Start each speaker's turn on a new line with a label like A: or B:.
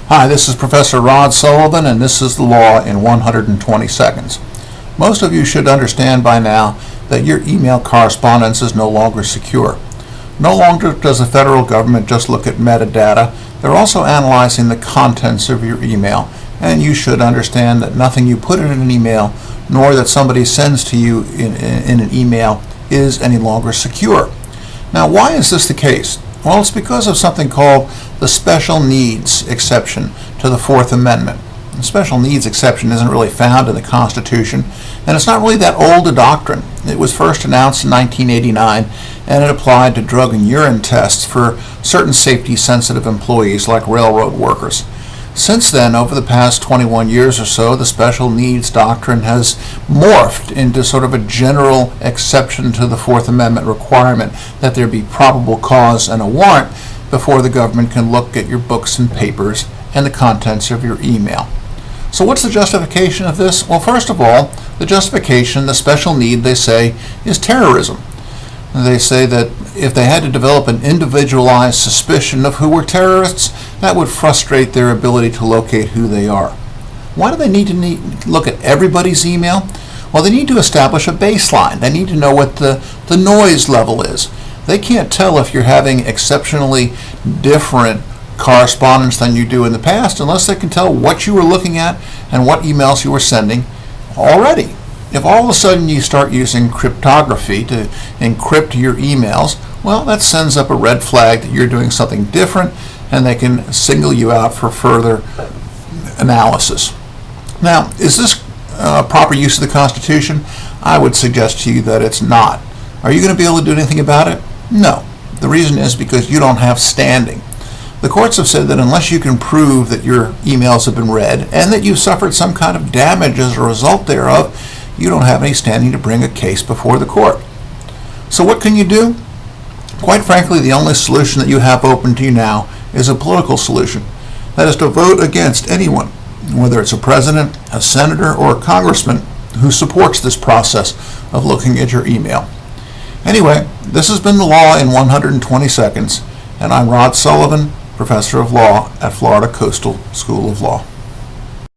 A: Hi, this is Professor Rod Sullivan, and this is the law in 120 seconds. Most of you should understand by now that your email correspondence is no longer secure. No longer does the federal government just look at metadata. They're also analyzing the contents of your email, and you should understand that nothing you put in an email, nor that somebody sends to you in an email, is any longer secure. Now, why is this the case? Well, it's because of something called the special needs exception to the Fourth Amendment. The special needs exception isn't really found in the Constitution, and it's not really that old a doctrine. It was first announced in 1989, and it applied to drug and urine tests for certain safety-sensitive employees like railroad workers. Since then, over the past 21 years or so, the special needs doctrine has morphed into sort of a general exception to the Fourth Amendment requirement that there be probable cause and a warrant before the government can look at your books and papers and the contents of your email. So what's the justification of this? Well, first of all, the justification, the special need, they say, is terrorism. They say that if they had to develop an individualized suspicion of who were terrorists, that would frustrate their ability to locate who they are. Why do they need to look at everybody's email? Well, they need to establish a baseline. They need to know what the noise level is. They can't tell if you're having exceptionally different correspondence than you do in the past unless they can tell what you were looking at and what emails you were sending already. If all of a sudden you start using cryptography to encrypt your emails, well, that sends up a red flag that you're doing something different, and they can single you out for further analysis. Now, is this proper use of the Constitution? I would suggest to you that it's not. Are you going to be able to do anything about it? No. The reason is because you don't have standing. The courts have said that unless you can prove that your emails have been read and that you've suffered some kind of damage as a result thereof, you don't have any standing to bring a case before the court. So what can you do? Quite frankly, the only solution that you have open to you now is a political solution. That is to vote against anyone, whether it's a president, a senator, or a congressman who supports this process of looking at your email. Anyway, this has been the law in 120 seconds, and I'm Rod Sullivan, Professor of Law at Florida Coastal School of Law.